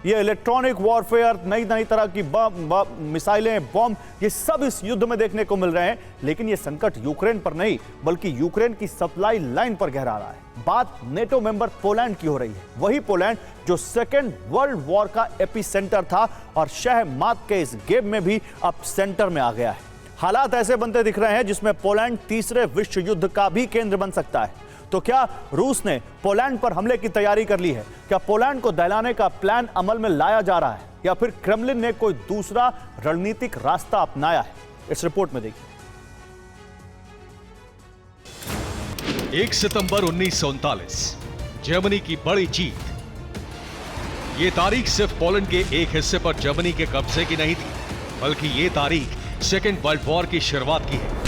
ये इलेक्ट्रॉनिक वॉरफेयर, नई नई तरह की मिसाइलें, बॉम्ब, ये सब इस युद्ध में देखने को मिल रहे हैं। लेकिन ये संकट यूक्रेन पर नहीं बल्कि यूक्रेन की सप्लाई लाइन पर गहरा रहा है। बात नेटो मेंबर पोलैंड की हो रही है, वही पोलैंड जो सेकेंड वर्ल्ड वॉर का एपिसेंटर था और शह मात के इस गेम में भी अब सेंटर में आ गया है। हालात ऐसे बनते दिख रहे हैं जिसमें पोलैंड तीसरे विश्व युद्ध का भी केंद्र बन सकता है। तो क्या रूस ने पोलैंड पर हमले की तैयारी कर ली है? क्या पोलैंड को दहलाने का प्लान अमल में लाया जा रहा है या फिर क्रेमलिन ने कोई दूसरा रणनीतिक रास्ता अपनाया है? इस रिपोर्ट में देखिए। 1 सितंबर 1939 जर्मनी की बड़ी जीत। ये तारीख सिर्फ पोलैंड के एक हिस्से पर जर्मनी के कब्जे की नहीं थी, बल्कि ये तारीख सेकेंड वर्ल्ड वॉर की शुरुआत की है।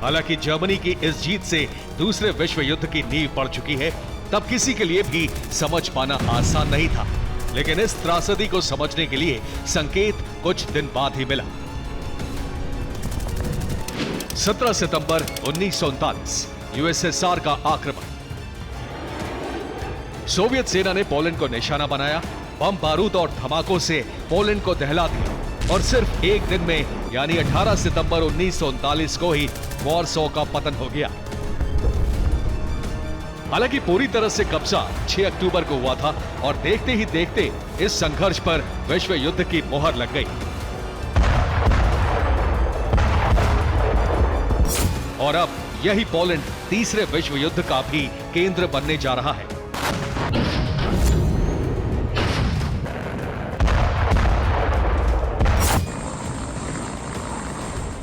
हालांकि जर्मनी की इस जीत से दूसरे विश्व युद्ध की नींव पड़ चुकी है, तब किसी के लिए भी समझ पाना आसान नहीं था। लेकिन इस त्रासदी को समझने के लिए संकेत कुछ दिन बाद ही मिला। 17 सितंबर 1939 यूएसएसआर का आक्रमण। सोवियत सेना ने पोलैंड को निशाना बनाया, बम बारूद और धमाकों से पोलैंड को दहला दिया और सिर्फ एक दिन में यानी 18 सितंबर 1939 को ही वॉरसॉ का पतन हो गया। हालांकि पूरी तरह से कब्जा 6 अक्टूबर को हुआ था और देखते ही देखते इस संघर्ष पर विश्व युद्ध की मोहर लग गई। और अब यही पोलैंड तीसरे विश्व युद्ध का भी केंद्र बनने जा रहा है।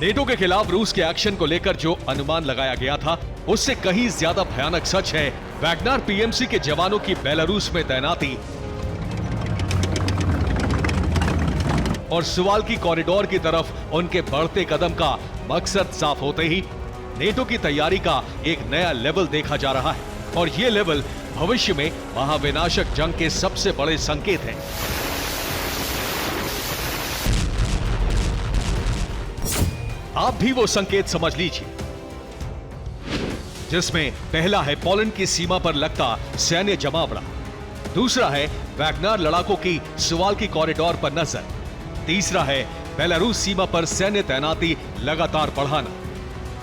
नेटो के खिलाफ रूस के एक्शन को लेकर जो अनुमान लगाया गया था उससे कहीं ज्यादा भयानक सच है वैगनर पीएमसी के जवानों की बेलारूस में तैनाती और सुवाल्की कॉरिडोर की तरफ उनके बढ़ते कदम का मकसद साफ होते ही नेटो की तैयारी का एक नया लेवल देखा जा रहा है और यह लेवल भविष्य में महाविनाशक जंग के सबसे बड़े संकेत हैं। आप भी वो संकेत समझ लीजिए, जिसमें पहला है पोलैंड की सीमा पर लगता सैन्य जमावड़ा, दूसरा है वैगनर लड़ाकों की सुवाल्की कॉरिडोर पर नजर, तीसरा है बेलारूस सीमा पर सैन्य तैनाती लगातार बढ़ाना,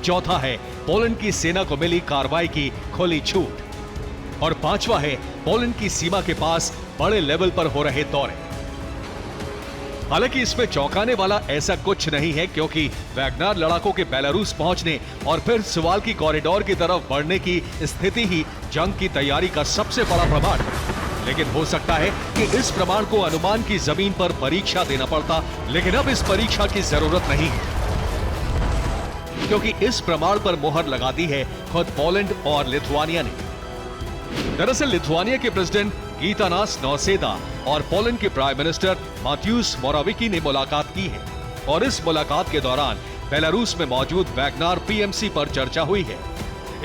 चौथा है पोलैंड की सेना को मिली कार्रवाई की खुली छूट और पांचवा है पोलैंड की सीमा के पास बड़े लेवल पर हो रहे दौरे। हालांकि इसमें चौंकाने वाला ऐसा कुछ नहीं है क्योंकि वैगनर लड़ाकों के बेलारूस पहुंचने और फिर सुवाल्की कॉरिडोर की तरफ बढ़ने की स्थिति ही जंग की तैयारी का सबसे बड़ा प्रमाण है। लेकिन हो सकता है कि इस प्रमाण को अनुमान की जमीन पर परीक्षा देना पड़ता, लेकिन अब इस परीक्षा की जरूरत नहीं है क्योंकि इस प्रमाण पर मोहर लगा दी है खुद पोलैंड और लिथुआनिया ने। दरअसल लिथुआनिया के प्रेसिडेंट गीतानास नौसेदा और पोलैंड के प्राइम मिनिस्टर मात्यूस मोराविकी ने मुलाकात की है और इस मुलाकात के दौरान बेलारूस में मौजूद वैगनर पीएमसी पर चर्चा हुई है।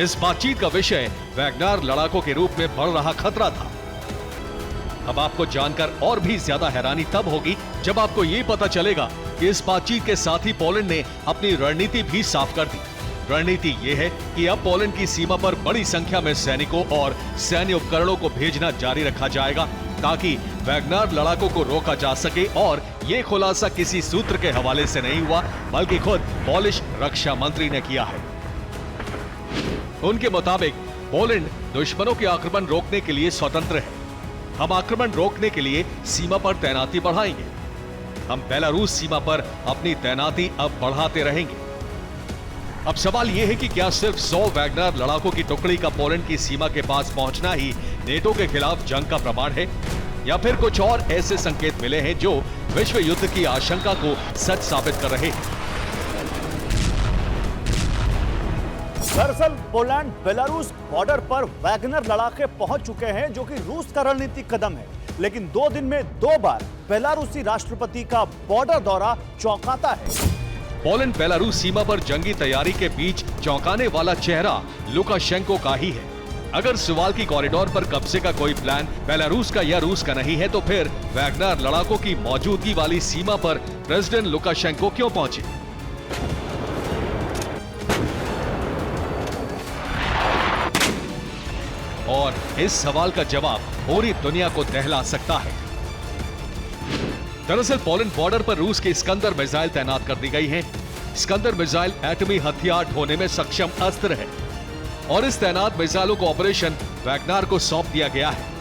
इस बातचीत का विषय वैगनर लड़ाकों के रूप में बढ़ रहा खतरा था। अब आपको जानकर और भी ज्यादा हैरानी तब होगी जब आपको ये पता चलेगा कि इस बातचीत के साथ ही पोलैंड ने अपनी रणनीति भी साफ कर दी। रणनीति ये है कि अब पोलैंड की सीमा पर बड़ी संख्या में सैनिकों और सैन्य उपकरणों को भेजना जारी रखा जाएगा ताकि वैगनर लड़ाकों को रोका जा सके। और ये खुलासा किसी सूत्र के हवाले से नहीं हुआ बल्कि खुद पोलिश रक्षा मंत्री ने किया है। उनके मुताबिक पोलैंड दुश्मनों के आक्रमण रोकने के लिए स्वतंत्र है। हम आक्रमण रोकने के लिए सीमा पर तैनाती बढ़ाएंगे। हम बेलारूस सीमा पर अपनी तैनाती अब बढ़ाते रहेंगे। अब सवाल यह है कि क्या सिर्फ 100 वैगनर लड़ाकों की टुकड़ी का पोलैंड की सीमा के पास पहुंचना ही नेटो के खिलाफ जंग का प्रमाण है या फिर कुछ और ऐसे संकेत मिले हैं जो विश्व युद्ध की आशंका को सच साबित कर रहे हैं। दरअसल पोलैंड बेलारूस बॉर्डर पर वैगनर लड़ाके पहुंच चुके हैं जो कि रूस का रणनीतिक कदम है, लेकिन 2 दिन में 2 बार बेलारूसी राष्ट्रपति का बॉर्डर दौरा चौंकाता है। पोलैंड बेलारूस सीमा पर जंगी तैयारी के बीच चौंकाने वाला चेहरा लुकाशेंको का ही है। अगर सुवाल्की कॉरिडोर पर कब्जे का कोई प्लान बेलारूस का या रूस का नहीं है तो फिर वैगनर लड़ाकों की मौजूदगी वाली सीमा पर प्रेसिडेंट लुकाशेंको क्यों पहुंचे? और इस सवाल का जवाब पूरी दुनिया को दहला सकता है। दरअसल पोलैंड बॉर्डर पर रूस की स्कंदर मिसाइल तैनात कर दी गई है। स्कंदर मिसाइल एटमी हथियार ढोने में सक्षम अस्त्र है और इस तैनात मिसाइलों को ऑपरेशन वैगनार को सौंप दिया गया है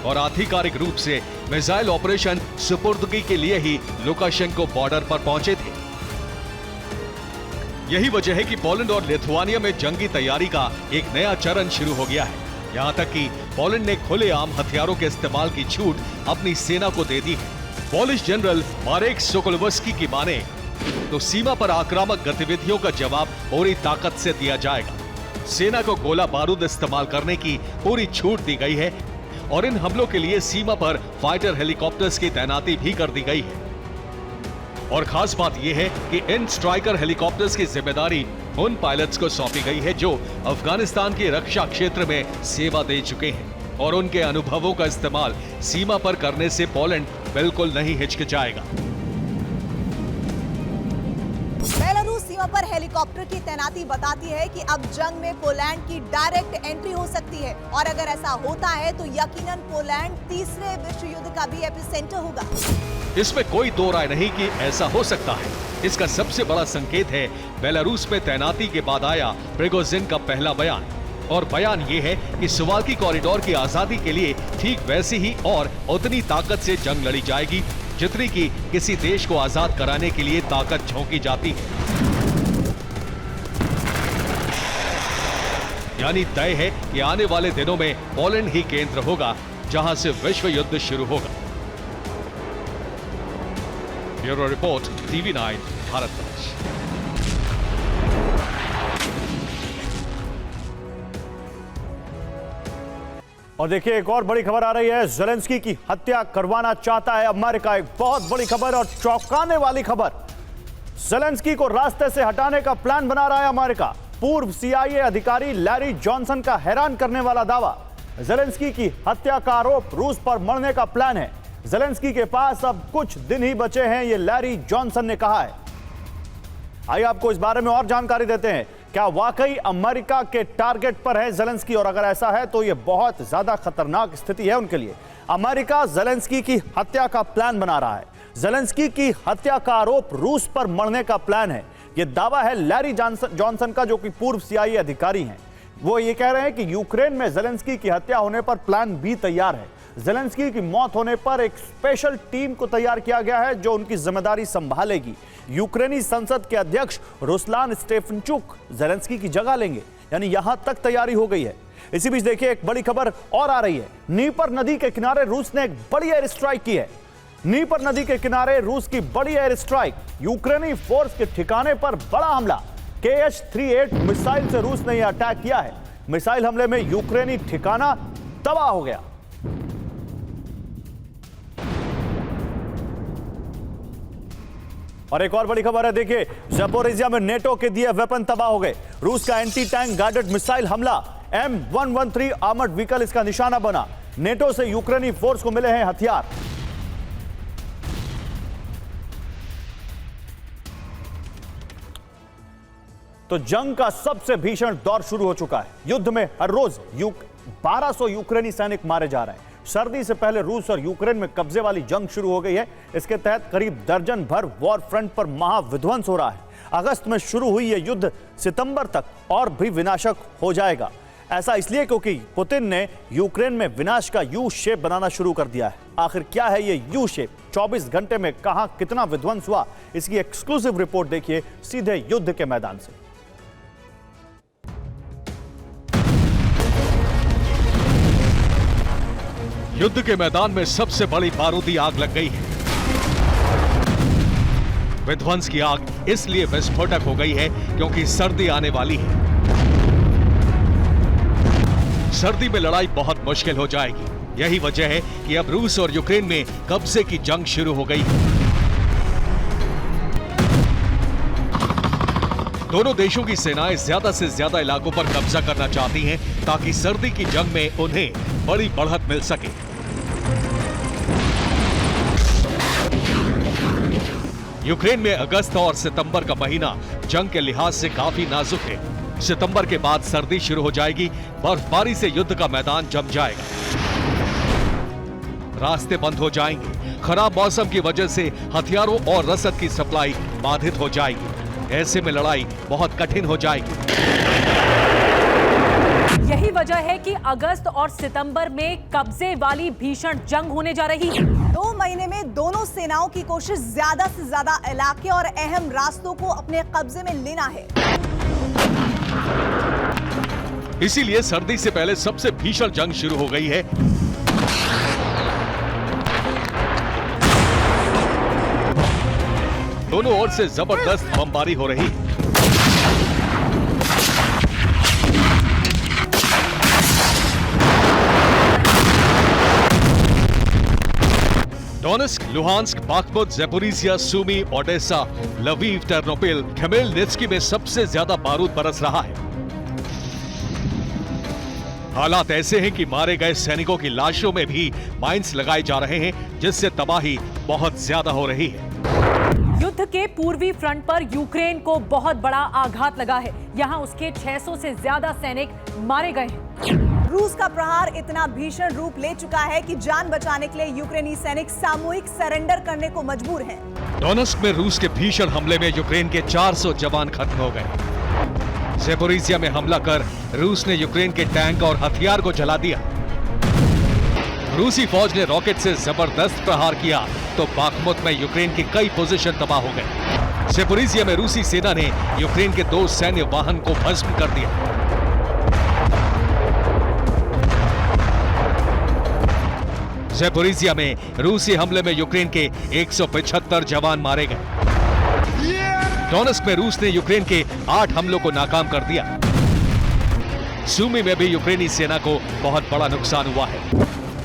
और आधिकारिक रूप से मिसाइल ऑपरेशन सुपुर्दगी के लिए ही लुकाशेंको बॉर्डर पर पहुंचे थे। यही वजह है कि पोलैंड और लिथुआनिया में जंगी तैयारी का एक नया चरण शुरू हो गया है। यहां तक कि पोलैंड ने खुलेआम हथियारों के इस्तेमाल की छूट अपनी सेना को दे दी है। पोलिश जनरल मारेक सोकोलवस्की की माने तो सीमा पर आक्रामक गतिविधियों का जवाब पूरी ताकत से दिया जाएगा। सेना को गोला बारूद इस्तेमाल करने की पूरी छूट दी गई है और इन हमलों के लिए सीमा पर फाइटर हेलीकॉप्टर्स की तैनाती भी कर दी गई है। और खास बात यह है कि इन स्ट्राइकर हेलीकॉप्टर्स की जिम्मेदारी उन पायलट्स को सौंपी गई है जो अफगानिस्तान के रक्षा क्षेत्र में सेवा दे चुके हैं और उनके अनुभवों का इस्तेमाल सीमा पर करने से पोलैंड बिल्कुल नहीं हिचकिचाएगा। बेलारूस सीमा पर हेलीकॉप्टर की तैनाती बताती है कि अब जंग में पोलैंड की डायरेक्ट एंट्री हो सकती है और अगर ऐसा होता है तो यकीनन पोलैंड तीसरे विश्व युद्ध का भी एपिसेंटर होगा। इसमें कोई दो राय नहीं कि ऐसा हो सकता है। इसका सबसे बड़ा संकेत है बेलारूस में तैनाती के बाद आया प्रिगोजिन का पहला बयान और बयान ये है कि सुवाल्की कॉरिडोर की आजादी के लिए ठीक वैसी ही और उतनी ताकत से जंग लड़ी जाएगी जितनी की किसी देश को आजाद कराने के लिए ताकत झोंकी जाती है। यानी तय है कि आने वाले दिनों में पोलैंड ही केंद्र होगा जहां से विश्व युद्ध शुरू होगा। Bureau report TV9 Bharatvarsh. और देखिए एक और बड़ी खबर आ रही है। ज़ेलेंस्की की हत्या करवाना चाहता है अमेरिका। एक बहुत बड़ी खबर और चौंकाने वाली खबर। ज़ेलेंस्की को रास्ते से हटाने का प्लान बना रहा है अमेरिका। पूर्व CIA अधिकारी लैरी जॉनसन का हैरान करने वाला दावा। ज़ेलेंस्की की हत्या का आरोप रूस पर मरने का प्लान है। ज़ेलेंस्की के पास अब कुछ दिन ही बचे हैं, ये लैरी जॉनसन ने कहा है। आइए आपको इस बारे में और जानकारी देते हैं। क्या वाकई अमेरिका के टारगेट पर है ज़ेलेंस्की और अगर ऐसा है तो यह बहुत ज्यादा खतरनाक स्थिति है उनके लिए। अमेरिका ज़ेलेंस्की की हत्या का प्लान बना रहा है। ज़ेलेंस्की की हत्या का आरोप रूस पर मरने का प्लान है, यह दावा है लैरी जॉनसन का जो कि पूर्व CIA अधिकारी हैं। वो ये कह रहे हैं कि यूक्रेन में ज़ेलेंस्की की हत्या होने पर प्लान बी तैयार है। ज़ेलेंस्की की मौत होने पर एक स्पेशल टीम को तैयार किया गया है जो उनकी जिम्मेदारी संभालेगी। यूक्रेनी संसद के अध्यक्ष रुस्लान स्टेफनचुक ज़ेलेंस्की की जगह लेंगे, यानी यहां तक तैयारी हो गई है। इसी बीच देखिए एक बड़ी खबर और आ रही है। नीपर नदी के किनारे रूस ने एक बड़ी एयर स्ट्राइक की है। नीपर नदी के किनारे रूस की बड़ी एयर स्ट्राइक। यूक्रेनी फोर्स के ठिकाने पर बड़ा हमला। KH-38 मिसाइल से रूस ने यह अटैक किया है। मिसाइल हमले में यूक्रेनी ठिकाना तबाह हो गया। और एक और बड़ी खबर है, देखिए ज़पोरिजिया में नेटो के दिए वेपन तबाह हो गए। रूस का एंटी टैंक गाइडेड मिसाइल हमला M113 आर्मर्ड व्हीकल इसका निशाना बना। नेटो से यूक्रेनी फोर्स को मिले हैं हथियार। तो जंग का सबसे भीषण दौर शुरू हो चुका है। युद्ध में हर रोज 1200 यूक्रेनी सैनिक मारे जा रहे हैं। सर्दी से पहले रूस और यूक्रेन में कब्जे वाली जंग शुरू हो गई है। इसके तहत करीब दर्जन भर वॉर फ्रंट पर महाविध्वंस हो रहा है। अगस्त में शुरू हुई यह युद्ध सितंबर तक और भी विनाशक हो जाएगा। ऐसा इसलिए क्योंकि पुतिन ने यूक्रेन में विनाश का यू शेप बनाना शुरू कर दिया है। आखिर क्या है ये यू शेप? 24 घंटे में कहां कितना विध्वंस हुआ, इसकी एक्सक्लूसिव रिपोर्ट देखिए सीधे युद्ध के मैदान से। युद्ध के मैदान में सबसे बड़ी बारूदी आग लग गई है। विध्वंस की आग इसलिए विस्फोटक हो गई है क्योंकि सर्दी आने वाली है। सर्दी में लड़ाई बहुत मुश्किल हो जाएगी। यही वजह है कि अब रूस और यूक्रेन में कब्जे की जंग शुरू हो गई है। दोनों देशों की सेनाएं ज्यादा से ज्यादा इलाकों पर कब्जा करना चाहती हैं ताकि सर्दी की जंग में उन्हें बड़ी बढ़त मिल सके। यूक्रेन में अगस्त और सितंबर का महीना जंग के लिहाज से काफी नाजुक है। सितंबर के बाद सर्दी शुरू हो जाएगी, बर्फबारी से युद्ध का मैदान जम जाएगा, रास्ते बंद हो जाएंगे, खराब मौसम की वजह से हथियारों और रसद की सप्लाई बाधित हो जाएगी। ऐसे में लड़ाई बहुत कठिन हो जाएगी। यही वजह है कि अगस्त और सितंबर में कब्जे वाली भीषण जंग होने जा रही है। 2 महीने में दोनों सेनाओं की कोशिश ज्यादा से ज्यादा इलाके और अहम रास्तों को अपने कब्जे में लेना है। इसीलिए सर्दी से पहले सबसे भीषण जंग शुरू हो गई है। दोनों ओर से जबरदस्त बमबारी हो रही है। Donetsk, Luhansk, Bakhmut, Zaporizhzhia, Sumy, Odesa, Lviv, Ternopil, Khmelnytskyi में सबसे ज्यादा बारूद बरस रहा है। हालात ऐसे हैं कि मारे गए सैनिकों की लाशों में भी माइंस लगाए जा रहे हैं, जिससे तबाही बहुत ज्यादा हो रही है। युद्ध के पूर्वी फ्रंट पर यूक्रेन को बहुत बड़ा आघात लगा है। यहाँ उसके 600 से ज्यादा सैनिक मारे गए हैं। रूस का प्रहार इतना भीषण रूप ले चुका है कि जान बचाने के लिए यूक्रेनी सैनिक सामूहिक सरेंडर करने को मजबूर हैं। डोनेस्क में रूस के भीषण हमले में यूक्रेन के 400 जवान खत्म हो गए। ज़ेपोरिज़िया में हमला कर रूस ने यूक्रेन के टैंक और हथियार को जला दिया। रूसी फौज ने रॉकेट से जबरदस्त प्रहार किया तो बाख्मुत में यूक्रेन की कई पोजीशन तबाह हो गए। ज़ेपोरिज़िया में रूसी सेना ने यूक्रेन के 2 सैन्य वाहन को भस्म कर दिया। ज़ेपोरिज़िया में रूसी हमले में यूक्रेन के 175 जवान मारे गए। डोनेस्क में रूस ने यूक्रेन के 8 हमलों को नाकाम कर दिया। सूमी में भी यूक्रेनी सेना को बहुत बड़ा नुकसान हुआ है।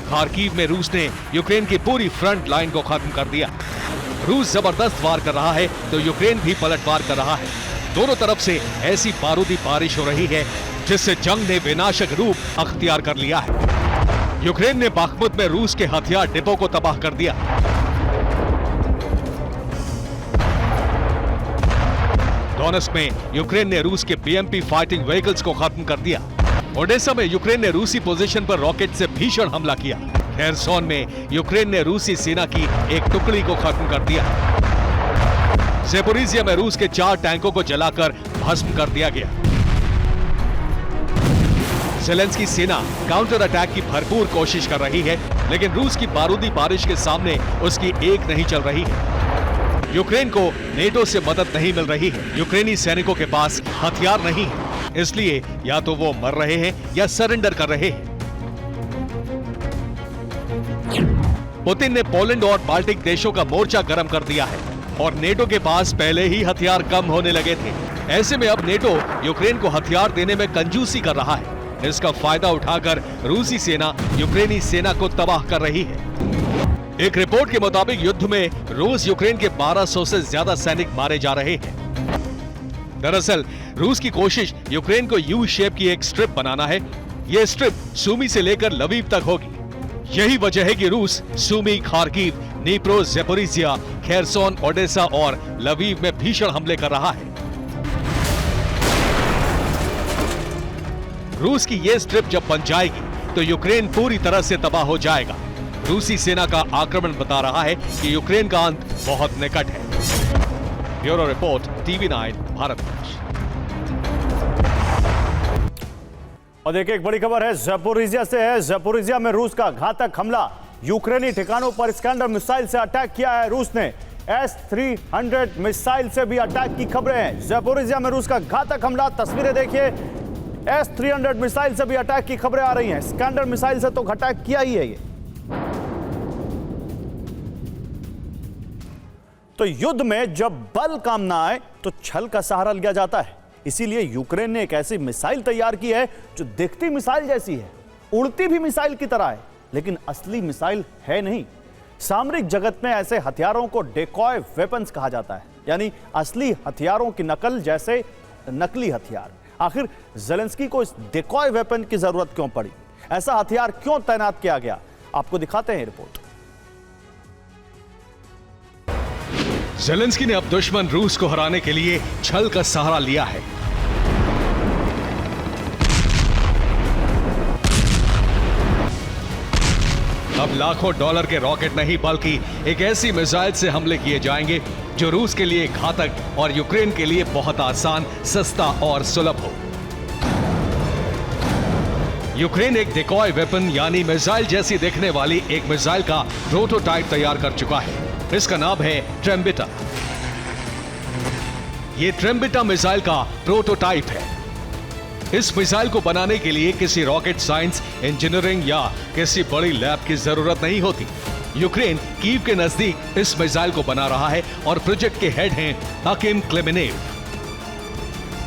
खार्किव में रूस ने यूक्रेन की पूरी फ्रंट लाइन को खत्म कर दिया। रूस जबरदस्त वार कर रहा है तो यूक्रेन भी पलटवार कर रहा है। दोनों तरफ से ऐसी बारूदी बारिश हो रही है जिससे जंग ने विनाशक रूप अख्तियार कर लिया है। यूक्रेन ने बाख्मुत में रूस के हथियार डिपो को तबाह कर दिया। डोनेस्क में यूक्रेन ने रूस के बीएमपी फाइटिंग व्हीकल्स को खत्म कर दिया। ओडेसा में यूक्रेन ने रूसी पोजीशन पर रॉकेट से भीषण हमला किया। खेरसोन में यूक्रेन ने रूसी सेना की एक टुकड़ी को खत्म कर दिया। ज़ेपोरिज़िया में रूस के 4 टैंकों को जलाकर भस्म कर दिया गया। ज़ेलेंस्की सेना काउंटर अटैक की भरपूर कोशिश कर रही है, लेकिन रूस की बारूदी बारिश के सामने उसकी एक नहीं चल रही है। यूक्रेन को नेटो से मदद नहीं मिल रही है। यूक्रेनी सैनिकों के पास हथियार नहीं है, इसलिए या तो वो मर रहे हैं या सरेंडर कर रहे हैं। पुतिन ने पोलैंड और बाल्टिक देशों का मोर्चा गर्म कर दिया है और नेटो के पास पहले ही हथियार कम होने लगे थे। ऐसे में अब नेटो यूक्रेन को हथियार देने में कंजूसी कर रहा है। इसका फायदा उठाकर रूसी सेना यूक्रेनी सेना को तबाह कर रही है। एक रिपोर्ट के मुताबिक युद्ध में रूस यूक्रेन के 1200 से ज्यादा सैनिक मारे जा रहे हैं। दरअसल रूस की कोशिश यूक्रेन को यू शेप की एक स्ट्रिप बनाना है। यह स्ट्रिप सूमी से लेकर लवीव तक होगी। यही वजह है कि रूस सूमी, Kharkiv, Dnipro, Zaporizhzhia, Kherson, Odesa और लवीव में भीषण हमले कर रहा है। रूस की यह स्ट्रिप जब बन जाएगी तो यूक्रेन पूरी तरह से तबाह हो जाएगा। रूसी सेना का आक्रमण बता रहा है कि यूक्रेन का अंत बहुत निकट है। Bureau report, TV9 Bharat. और देखिए एक बड़ी खबर है ज़ेपोरिज़िया से है। ज़ेपोरिज़िया में रूस का घातक हमला। यूक्रेनी ठिकानों पर स्कैंडर मिसाइल से अटैक किया है रूस ने। S-300 मिसाइल से भी अटैक की खबरें हैं। ज़ेपोरिज़िया में रूस का घातक हमला। तस्वीरें देखिए, S-300 मिसाइल से भी अटैक की खबरें आ रही हैं। स्कैंडर मिसाइल से तो अटैक किया ही है ये। तो युद्ध में जब बल काम ना आए तो छल का सहारा लिया जाता है। इसीलिए यूक्रेन ने एक ऐसी मिसाइल तैयार की है जो दिखती मिसाइल जैसी है, उड़ती भी मिसाइल की तरह है, लेकिन असली मिसाइल है नहीं। सामरिक जगत में ऐसे हथियारों को डेकॉय वेपन्स कहा जाता है, यानी असली हथियारों की नकल जैसे नकली हथियार। आखिर ज़ेलेंस्की को इस डेकॉय वेपन की जरूरत क्यों पड़ी? ऐसा हथियार क्यों तैनात किया गया? आपको दिखाते हैं रिपोर्ट। ज़ेलेंस्की ने अब दुश्मन रूस को हराने के लिए छल का सहारा लिया है। अब लाखों डॉलर के रॉकेट नहीं बल्कि एक ऐसी मिसाइल से हमले किए जाएंगे जो रूस के लिए घातक और यूक्रेन के लिए बहुत आसान, सस्ता और सुलभ हो। यूक्रेन एक डिकॉय वेपन यानी मिसाइल जैसी दिखने वाली एक मिसाइल का प्रोटोटाइप तैयार कर चुका है। इसका नाम है ट्रेम्बिटा। ये ट्रेम्बिटा मिसाइल का प्रोटोटाइप है। इस मिसाइल को बनाने के लिए किसी रॉकेट साइंस, इंजीनियरिंग या किसी बड़ी लैब की जरूरत नहीं होती। यूक्रेन कीव के नजदीक इस मिसाइल को बना रहा है और प्रोजेक्ट के हेड हैं अकिम क्लेमेनेव।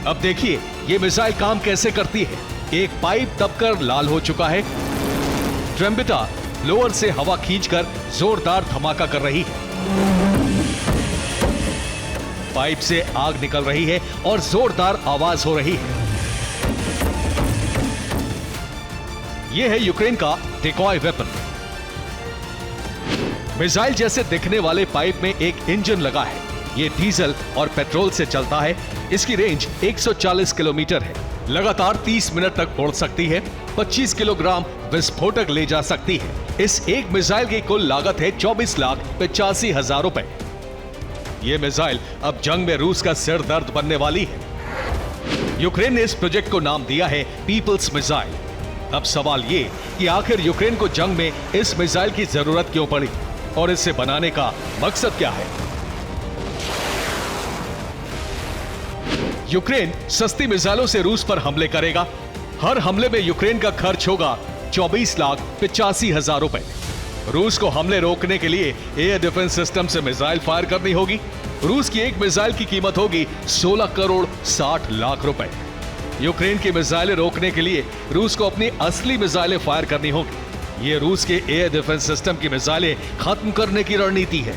अब देखिए ये मिसाइल काम कैसे करती है। एक पाइप दबकर लाल हो चुका है। ट्रेम्बिटा लोअर से हवा खींचकर जोरदार धमाका कर रही है। पाइप से आग निकल रही है और जोरदार आवाज हो रही है। यह है यूक्रेन का डिकॉय वेपन। मिसाइल जैसे दिखने वाले पाइप में एक इंजन लगा है। यह डीजल और पेट्रोल से चलता है। इसकी रेंज 140 किलोमीटर है। लगातार 30 मिनट तक उड़ सकती है। 25 किलोग्राम विस्फोटक ले जा सकती है। इस एक मिसाइल की कुल लागत है 24,85,000 रुपए। यह मिसाइल अब जंग में रूस का सिर दर्द बनने वाली है। यूक्रेन ने इस प्रोजेक्ट को नाम दिया है पीपल्स मिसाइल। अब सवाल ये कि आखिर यूक्रेन को जंग में इस मिसाइल की जरूरत क्यों पड़ी और इसे बनाने का मकसद क्या है। यूक्रेन सस्ती मिसाइलों से रूस पर हमले करेगा। हर हमले में यूक्रेन का खर्च होगा 24,85,000 रुपए। रूस को हमले रोकने के लिए एयर डिफेंस सिस्टम से मिसाइल फायर करनी होगी। रूस की एक मिसाइल की कीमत होगी 16 करोड़ 60 लाख रुपए। यूक्रेन की मिसाइलें रोकने के लिए रूस को अपनी असली मिसाइलें फायर करनी होगी। यह रूस के एयर डिफेंस सिस्टम की मिसाइलें खत्म करने की रणनीति है।